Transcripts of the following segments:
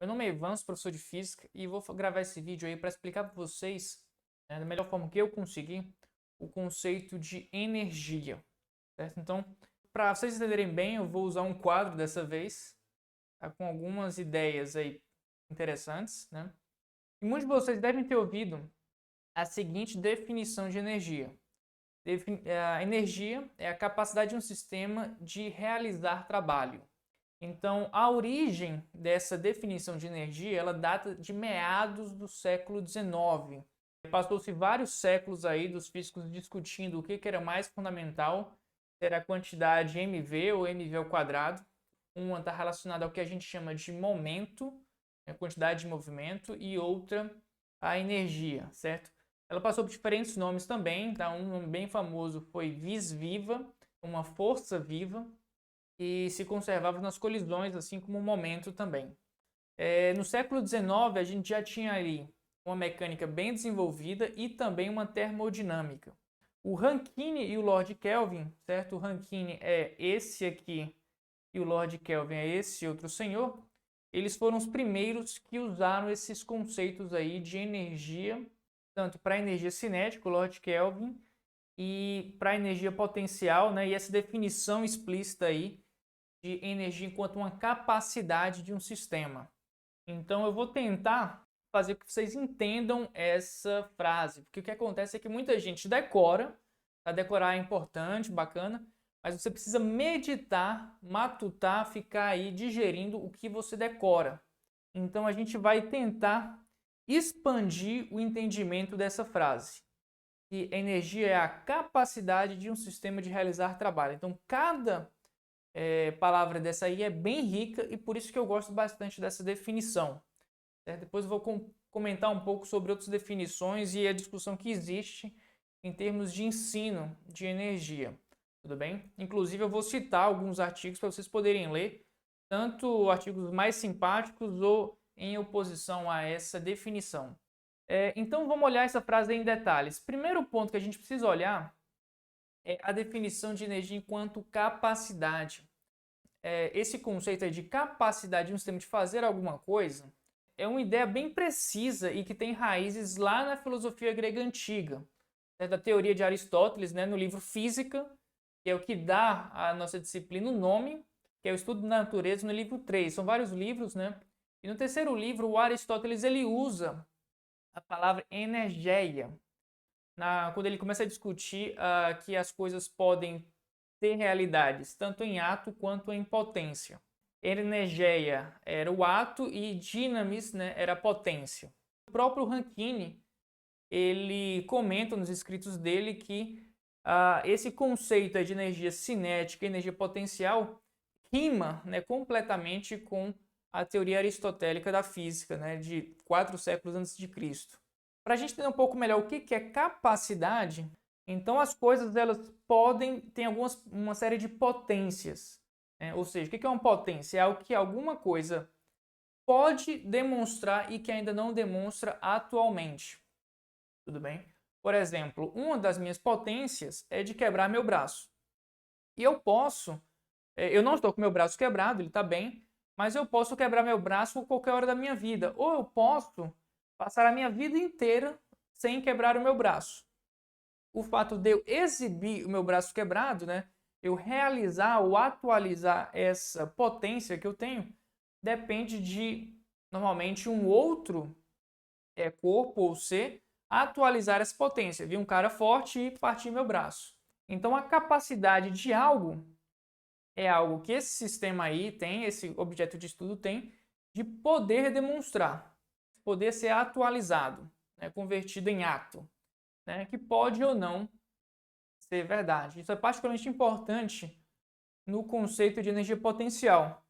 Meu nome é Ivan, sou professor de Física e vou gravar esse vídeo aí para explicar para vocês, da melhor forma que eu conseguir, o conceito de energia, certo? Então, para vocês entenderem bem, eu vou usar um quadro dessa vez, tá, com algumas ideias aí interessantes, né? E muitos de vocês devem ter ouvido a seguinte definição de energia. A energia é a capacidade de um sistema de realizar trabalho. Então, a origem dessa definição de energia, ela data de meados do século XIX. Passou-se vários séculos aí dos físicos discutindo o que era mais fundamental, se era a quantidade mv ou mv ao quadrado. Uma está relacionada ao que a gente chama de momento, a quantidade de movimento, e outra a energia, certo? Ela passou por diferentes nomes também, tá? Um nome bem famoso foi vis viva, uma força viva, e se conservava nas colisões, assim como o momento também. No século XIX, a gente já tinha ali uma mecânica bem desenvolvida e também uma termodinâmica. O Rankine e o Lord Kelvin, certo? O Rankine é esse aqui e o Lord Kelvin é esse outro senhor. Eles foram os primeiros que usaram esses conceitos aí de energia, tanto para a energia cinética, o Lord Kelvin, e para a energia potencial, né? E essa definição explícita aí de energia enquanto uma capacidade de um sistema. Então eu vou tentar fazer com que vocês entendam essa frase, porque o que acontece é que muita gente decora, tá? Decorar é importante, bacana, mas você precisa meditar, matutar, ficar aí digerindo o que você decora. Então a gente vai tentar expandir o entendimento dessa frase. E energia é a capacidade de um sistema de realizar trabalho. Então cada palavra dessa aí é bem rica e por isso que eu gosto bastante dessa definição. Certo? Depois eu vou comentar um pouco sobre outras definições e a discussão que existe em termos de ensino de energia. Tudo bem? Inclusive eu vou citar alguns artigos para vocês poderem ler, tanto artigos mais simpáticos ou em oposição a essa definição. Então vamos olhar essa frase em detalhes. Primeiro ponto que a gente precisa olhar é a definição de energia enquanto capacidade. Esse conceito aí de capacidade de um sistema de fazer alguma coisa é uma ideia bem precisa e que tem raízes lá na filosofia grega antiga, da teoria de Aristóteles, né, no livro Física, que é o que dá à nossa disciplina o nome, que é o estudo da natureza, no livro 3. São vários livros, né? E no terceiro livro, o Aristóteles ele usa a palavra energeia, quando ele começa a discutir que as coisas podem ter realidades tanto em ato quanto em potência. Energeia era o ato e dynamis, né, era a potência. O próprio Rankine ele comenta nos escritos dele que esse conceito de energia cinética e energia potencial rima, né, completamente com a teoria aristotélica da física, né, de 4 séculos antes de Cristo. Para a gente entender um pouco melhor o que é capacidade, então as coisas elas podem ter uma série de potências. Né? Ou seja, o que é uma potência? É algo que alguma coisa pode demonstrar e que ainda não demonstra atualmente. Tudo bem? Por exemplo, uma das minhas potências é de quebrar meu braço. E eu não estou com meu braço quebrado, ele está bem, mas eu posso quebrar meu braço a qualquer hora da minha vida. Ou eu posso passar a minha vida inteira sem quebrar o meu braço. O fato de eu exibir o meu braço quebrado, né, eu realizar ou atualizar essa potência que eu tenho, depende de, normalmente, um outro corpo ou ser atualizar essa potência. Vi um cara forte e partir meu braço. Então, a capacidade de algo é algo que esse sistema aí tem, esse objeto de estudo tem, de poder demonstrar, poder ser atualizado, né, convertido em ato, né, que pode ou não ser verdade. Isso é particularmente importante no conceito de energia potencial,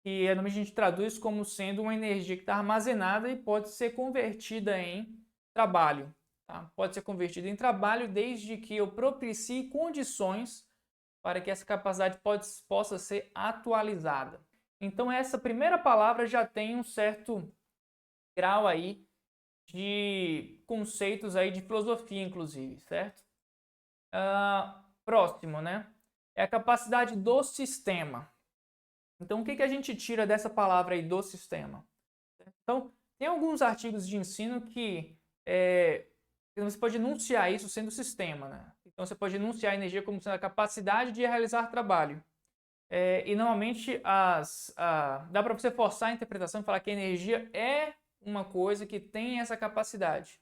que a gente traduz como sendo uma energia que está armazenada e pode ser convertida em trabalho. Tá? Pode ser convertida em trabalho desde que eu propicie condições para que essa capacidade possa ser atualizada. Então essa primeira palavra já tem um certo grau aí de conceitos aí de filosofia, inclusive, certo? Próximo, né? É a capacidade do sistema. Então o que a gente tira dessa palavra aí do sistema? Então, tem alguns artigos de ensino que você pode enunciar isso sendo sistema, né? Então, você pode enunciar a energia como sendo a capacidade de realizar trabalho. E normalmente dá para você forçar a interpretação e falar que a energia é uma coisa que tem essa capacidade,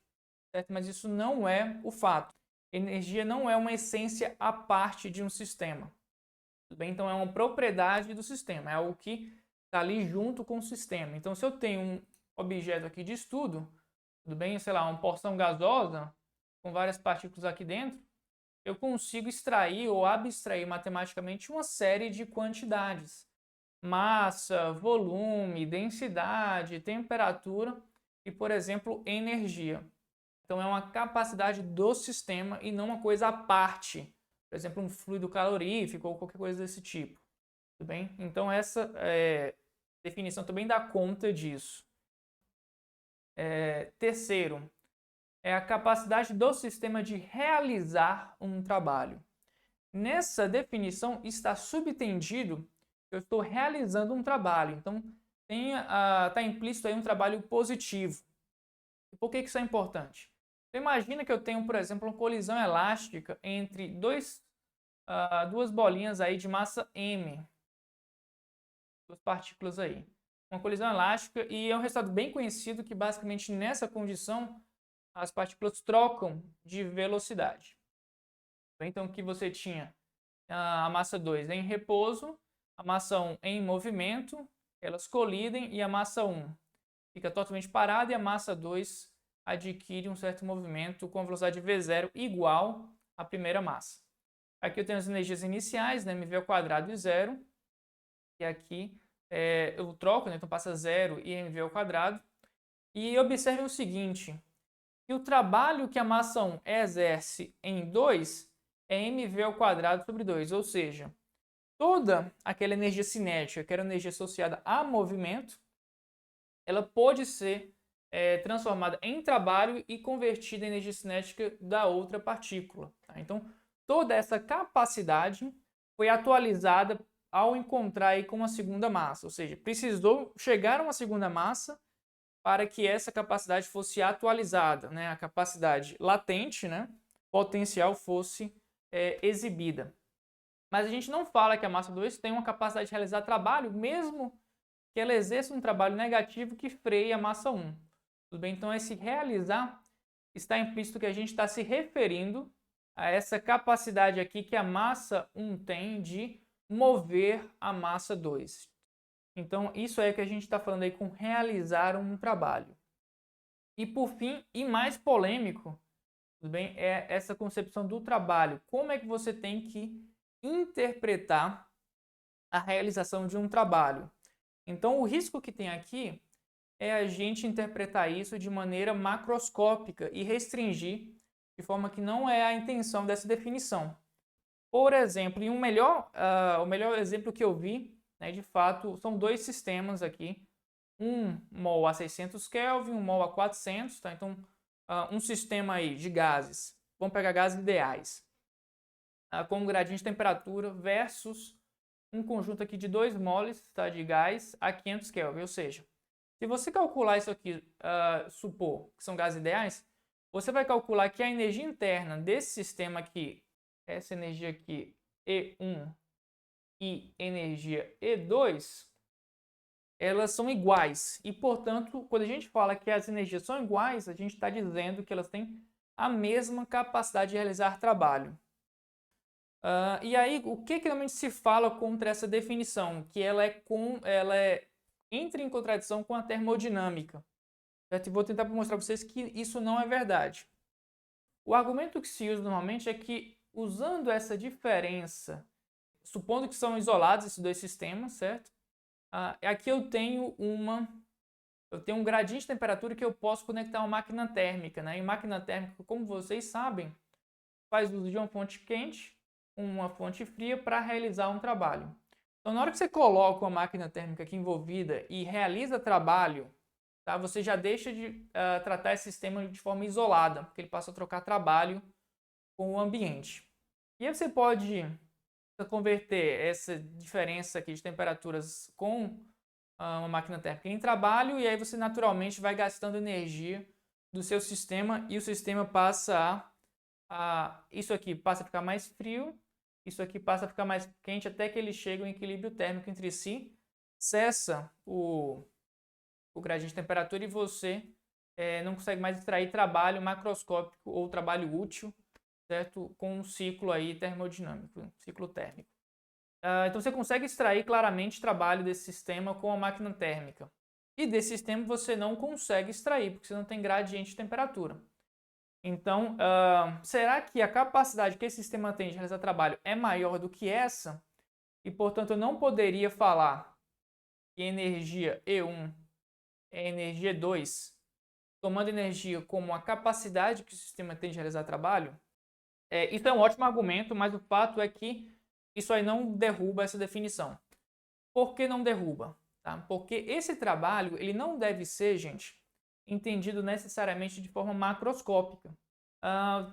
certo? Mas isso não é o fato. Energia não é uma essência à parte de um sistema. Tudo bem? Então é uma propriedade do sistema, é algo que está ali junto com o sistema. Então, se eu tenho um objeto aqui de estudo, tudo bem? Sei lá, uma porção gasosa com várias partículas aqui dentro, eu consigo extrair ou abstrair matematicamente uma série de quantidades: massa, volume, densidade, temperatura e, por exemplo, energia. Então é uma capacidade do sistema e não uma coisa à parte. Por exemplo, um fluido calorífico ou qualquer coisa desse tipo. Tudo bem? Então essa definição também dá conta disso. Terceiro, é a capacidade do sistema de realizar um trabalho. Nessa definição está subtendido que eu estou realizando um trabalho. Então, está implícito aí um trabalho positivo. E por que isso é importante? Então, imagina que eu tenho, por exemplo, uma colisão elástica entre duas bolinhas aí de massa m, duas partículas aí. Uma colisão elástica, e é um resultado bem conhecido que basicamente nessa condição as partículas trocam de velocidade. Então, que você tinha a massa 2 em repouso, a massa 1 em movimento, elas colidem e a massa 1 fica totalmente parada e a massa 2 adquire um certo movimento com a velocidade v0 igual à primeira massa. Aqui eu tenho as energias iniciais, né, mv ao quadrado e 0, e aqui eu troco, né, então passa 0 e mv ao quadrado. E observe o seguinte, que o trabalho que a massa 1 exerce em 2 é mv ao quadrado sobre 2, ou seja, toda aquela energia cinética, que era energia associada a movimento, ela pode ser transformada em trabalho e convertida em energia cinética da outra partícula. Tá? Então, toda essa capacidade foi atualizada ao encontrar aí com uma segunda massa, ou seja, precisou chegar a uma segunda massa para que essa capacidade fosse atualizada, né? A capacidade latente, né? Potencial fosse exibida. Mas a gente não fala que a massa 2 tem uma capacidade de realizar trabalho, mesmo que ela exerça um trabalho negativo que freie a massa 1. Tudo bem? Então, esse realizar está implícito que a gente está se referindo a essa capacidade aqui que a massa 1 tem de mover a massa 2. Então, isso é que a gente está falando aí com realizar um trabalho. E por fim, e mais polêmico, tudo bem, é essa concepção do trabalho. Como é que você tem que interpretar a realização de um trabalho? Então, o risco que tem aqui é a gente interpretar isso de maneira macroscópica e restringir de forma que não é a intenção dessa definição. Por exemplo, o melhor exemplo que eu vi, né, de fato, são dois sistemas aqui, um mol a 600 Kelvin, um mol a 400, tá? Então, um sistema aí de gases, vamos pegar gases ideais, com um gradiente de temperatura versus um conjunto aqui de 2 moles, tá, de gás a 500 Kelvin, ou seja, se você calcular isso aqui, supor que são gases ideais, você vai calcular que a energia interna desse sistema aqui, essa energia aqui, E1 e energia E2, elas são iguais. E, portanto, quando a gente fala que as energias são iguais, a gente está dizendo que elas têm a mesma capacidade de realizar trabalho. E aí, o que realmente se fala contra essa definição? Que ela entra em contradição com a termodinâmica. Certo? Vou tentar mostrar para vocês que isso não é verdade. O argumento que se usa normalmente é que, usando essa diferença, supondo que são isolados esses dois sistemas, certo? Aqui eu tenho um gradiente de temperatura que eu posso conectar a uma máquina térmica, né? E máquina térmica, como vocês sabem, faz uso de uma fonte quente, uma fonte fria para realizar um trabalho. Então, na hora que você coloca uma máquina térmica aqui envolvida e realiza trabalho, tá? Você já deixa de tratar esse sistema de forma isolada, porque ele passa a trocar trabalho com o ambiente. E aí você pode converter essa diferença aqui de temperaturas com uma máquina térmica em trabalho, e aí você naturalmente vai gastando energia do seu sistema e o sistema passa isso aqui passa a ficar mais frio, isso aqui passa a ficar mais quente até que ele chega em equilíbrio térmico entre si, cessa o gradiente de temperatura e você não consegue mais extrair trabalho macroscópico ou trabalho útil, certo? Com um ciclo aí termodinâmico, um ciclo térmico. Então você consegue extrair claramente trabalho desse sistema com a máquina térmica. E desse sistema você não consegue extrair, porque você não tem gradiente de temperatura. Então, será que a capacidade que esse sistema tem de realizar trabalho é maior do que essa? E, portanto, eu não poderia falar que energia E1 é energia E2, tomando energia como a capacidade que o sistema tem de realizar trabalho? Isso é um ótimo argumento, mas o fato é que isso aí não derruba essa definição. Por que não derruba? Tá? Porque esse trabalho ele não deve ser, gente, entendido necessariamente de forma macroscópica.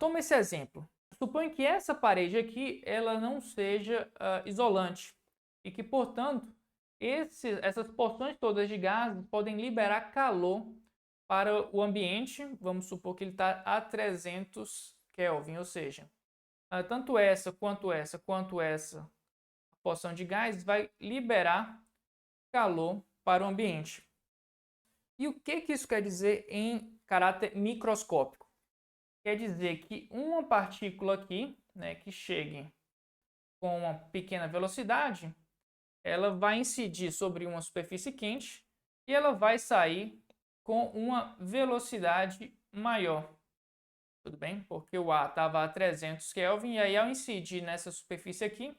Toma esse exemplo. Suponha que essa parede aqui ela não seja isolante e que, portanto, essas porções todas de gases podem liberar calor para o ambiente. Vamos supor que ele está a 300 Kelvin, ou seja, tanto essa quanto essa porção de gás vai liberar calor para o ambiente. E o que isso quer dizer em caráter microscópico? Quer dizer que uma partícula aqui, né, que chegue com uma pequena velocidade, ela vai incidir sobre uma superfície quente e ela vai sair com uma velocidade maior. Tudo bem? Porque o ar estava a 300 Kelvin e aí ao incidir nessa superfície aqui,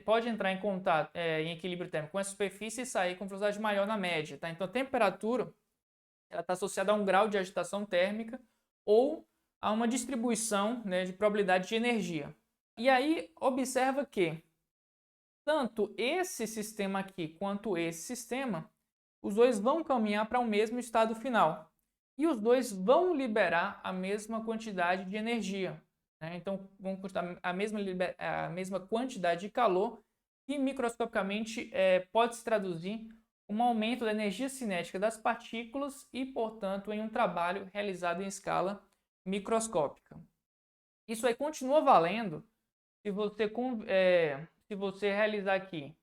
pode entrar em contato, em equilíbrio térmico com a superfície e sair com velocidade maior na média. Tá? Então a temperatura está associada a um grau de agitação térmica ou a uma distribuição, né, de probabilidade de energia. E aí observa que tanto esse sistema aqui quanto esse sistema, os dois vão caminhar para o mesmo estado final. E os dois vão liberar a mesma quantidade de energia. Né? Então, vão custar a mesma quantidade de calor, que microscopicamente pode se traduzir um aumento da energia cinética das partículas e, portanto, em um trabalho realizado em escala microscópica. Isso aí continua valendo se você realizar aqui,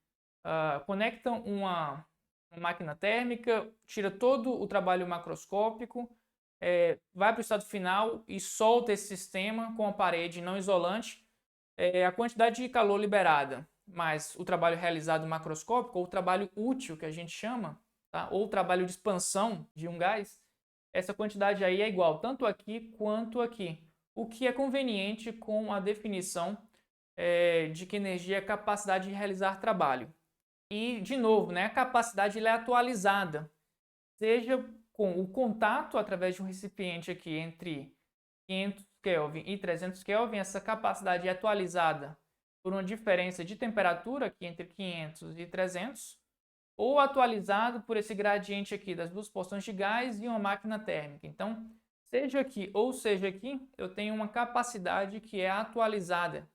conecta uma máquina térmica, tira todo o trabalho macroscópico, vai para o estado final e solta esse sistema com a parede não isolante, a quantidade de calor liberada, mais o trabalho realizado macroscópico, ou o trabalho útil que a gente chama, tá? Ou o trabalho de expansão de um gás, essa quantidade aí é igual tanto aqui quanto aqui, o que é conveniente com a definição de que energia é a capacidade de realizar trabalho. E, de novo, né, a capacidade é atualizada, seja com o contato através de um recipiente aqui entre 500 Kelvin e 300 Kelvin, essa capacidade é atualizada por uma diferença de temperatura aqui entre 500 e 300, ou atualizado por esse gradiente aqui das duas porções de gás e uma máquina térmica. Então, seja aqui ou seja aqui, eu tenho uma capacidade que é atualizada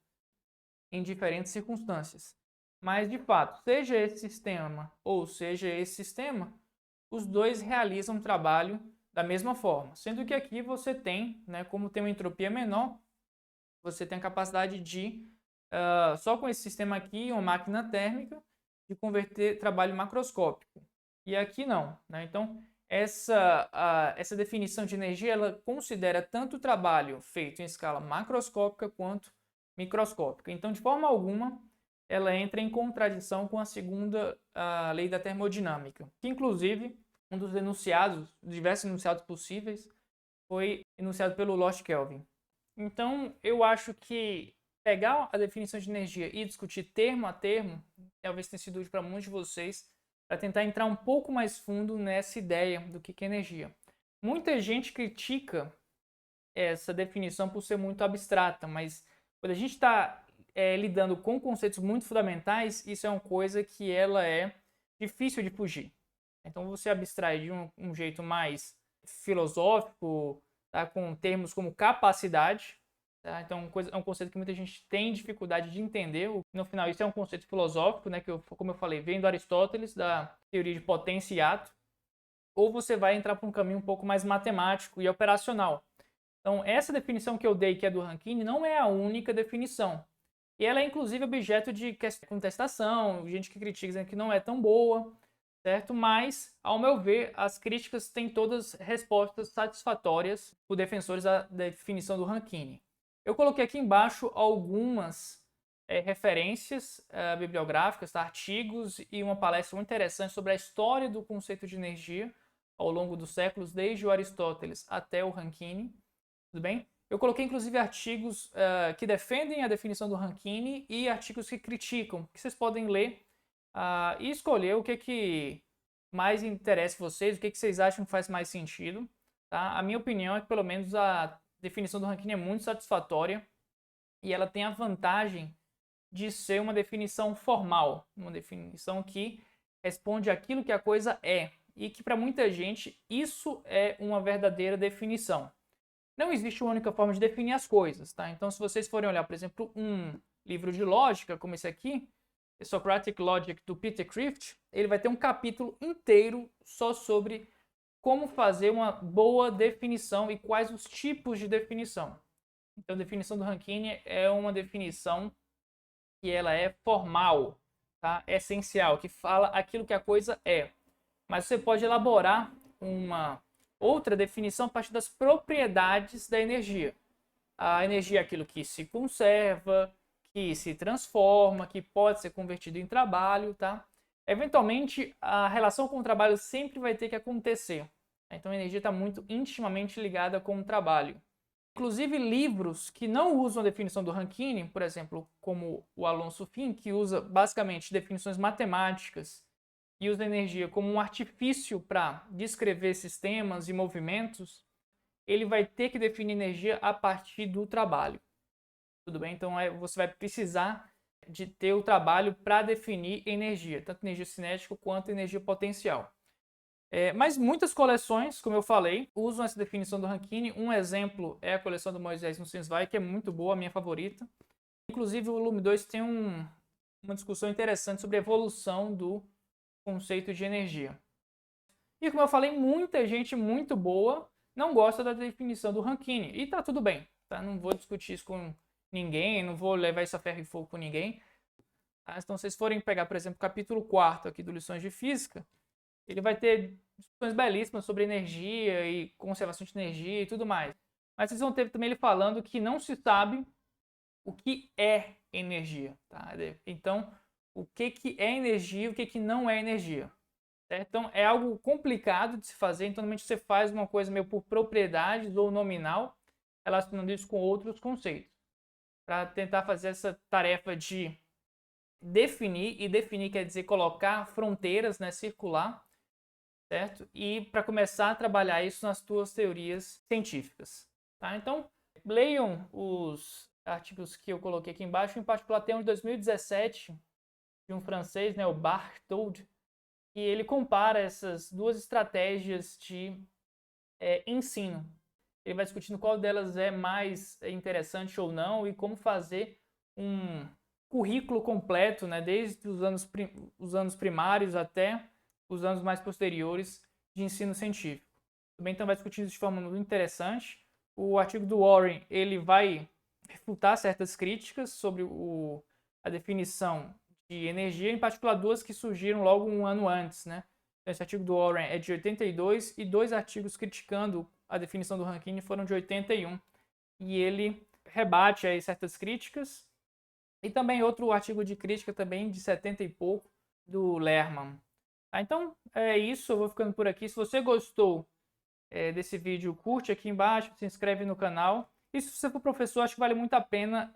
em diferentes circunstâncias. Mas, de fato, seja esse sistema ou seja esse sistema, os dois realizam o trabalho da mesma forma. Sendo que aqui você tem, né, como tem uma entropia menor, você tem a capacidade de, só com esse sistema aqui, uma máquina térmica, de converter trabalho macroscópico. E aqui não. Né? Então, essa definição de energia ela considera tanto o trabalho feito em escala macroscópica quanto microscópica. Então, de forma alguma, ela entra em contradição com a segunda lei da termodinâmica, que inclusive um dos diversos enunciados possíveis, foi enunciado pelo Lord Kelvin. Então, eu acho que pegar a definição de energia e discutir termo a termo, talvez tenha sido útil para muitos de vocês, para tentar entrar um pouco mais fundo nessa ideia do que é energia. Muita gente critica essa definição por ser muito abstrata, mas quando a gente está lidando com conceitos muito fundamentais, isso é uma coisa que ela é difícil de fugir. Então você abstrai de um jeito mais filosófico, tá? Com termos como capacidade. Tá? Então é um conceito que muita gente tem dificuldade de entender. No final isso é um conceito filosófico, né? Que como eu falei, vem do Aristóteles, da teoria de potência e ato, ou você vai entrar para um caminho um pouco mais matemático e operacional. Então, essa definição que eu dei, que é do Rankine, não é a única definição. E ela é, inclusive, objeto de contestação, gente que critica dizendo que não é tão boa, certo? Mas, ao meu ver, as críticas têm todas respostas satisfatórias por defensores da definição do Rankine. Eu coloquei aqui embaixo algumas referências bibliográficas, tá? Artigos e uma palestra muito interessante sobre a história do conceito de energia ao longo dos séculos, desde o Aristóteles até o Rankine. Tudo bem? Eu coloquei inclusive artigos que defendem a definição do Rankine e artigos que criticam, que vocês podem ler e escolher o que mais interessa vocês, o que vocês acham que faz mais sentido. Tá? A minha opinião é que pelo menos a definição do Rankine é muito satisfatória e ela tem a vantagem de ser uma definição formal, uma definição que responde àquilo que a coisa é e que para muita gente isso é uma verdadeira definição. Não existe uma única forma de definir as coisas, tá? Então, se vocês forem olhar, por exemplo, um livro de lógica, como esse aqui, Socratic Logic, do Peter Crift, ele vai ter um capítulo inteiro só sobre como fazer uma boa definição e quais os tipos de definição. Então, a definição do Rankine é uma definição que ela é formal, tá? Essencial, que fala aquilo que a coisa é. Mas você pode elaborar uma outra definição a partir das propriedades da energia. A energia é aquilo que se conserva, que se transforma, que pode ser convertido em trabalho, tá? Eventualmente, a relação com o trabalho sempre vai ter que acontecer. Então, a energia está muito intimamente ligada com o trabalho. Inclusive, livros que não usam a definição do Rankine, por exemplo, como o Alonso Finn, que usa basicamente definições matemáticas e usa a energia como um artifício para descrever sistemas e movimentos, ele vai ter que definir energia a partir do trabalho. Tudo bem? Então você vai precisar de ter o trabalho para definir energia, tanto energia cinética quanto energia potencial. Mas muitas coleções, como eu falei, usam essa definição do Rankine. Um exemplo é a coleção do Moisés Nussensweig, que é muito boa, a minha favorita. Inclusive, o volume 2 tem uma discussão interessante sobre a evolução do conceito de energia. E como eu falei, muita gente muito boa não gosta da definição do Rankine. E tá tudo bem, tá? Não vou discutir isso com ninguém, não vou levar isso a ferro e fogo com ninguém. Tá? Então, se vocês forem pegar, por exemplo, o capítulo 4 aqui do Lições de Física, ele vai ter discussões belíssimas sobre energia e conservação de energia e tudo mais. Mas vocês vão ter também ele falando que não se sabe o que é energia. Tá? Então, o que é energia e o que não é energia. Certo? Então, é algo complicado de se fazer. Então, normalmente você faz uma coisa meio por propriedades ou nominal, relacionando isso com outros conceitos. Para tentar fazer essa tarefa de definir, e definir quer dizer colocar fronteiras, né, circular, certo? E para começar a trabalhar isso nas tuas teorias científicas. Tá? Então, leiam os artigos que eu coloquei aqui embaixo, em particular tem um de 2017, de um francês, né, o Barthold, e ele compara essas duas estratégias de ensino. Ele vai discutindo qual delas é mais interessante ou não e como fazer um currículo completo, né, desde os anos primários até os anos mais posteriores de ensino científico. Também então vai discutindo isso de forma muito interessante. O artigo do Warren ele vai refutar certas críticas sobre a definição de energia, em particular duas que surgiram logo um ano antes, né? Esse artigo do Warren é de 82 e dois artigos criticando a definição do Rankine foram de 81. E ele rebate aí certas críticas. E também outro artigo de crítica também de 70 e pouco, do Lerman. Tá, então é isso, eu vou ficando por aqui. Se você gostou desse vídeo, curte aqui embaixo, se inscreve no canal. E se você for professor, acho que vale muito a pena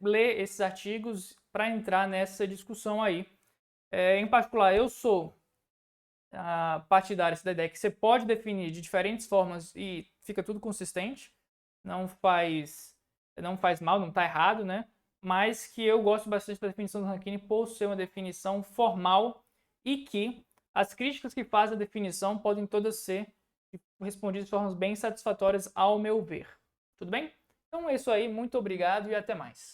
ler esses artigos para entrar nessa discussão aí. Em particular, eu sou partidário da ideia que você pode definir de diferentes formas e fica tudo consistente. Não faz mal, não está errado, né? Mas que eu gosto bastante da definição do Rankine por ser uma definição formal e que as críticas que faz a definição podem todas ser respondidas de formas bem satisfatórias ao meu ver. Tudo bem? Então é isso aí, muito obrigado e até mais.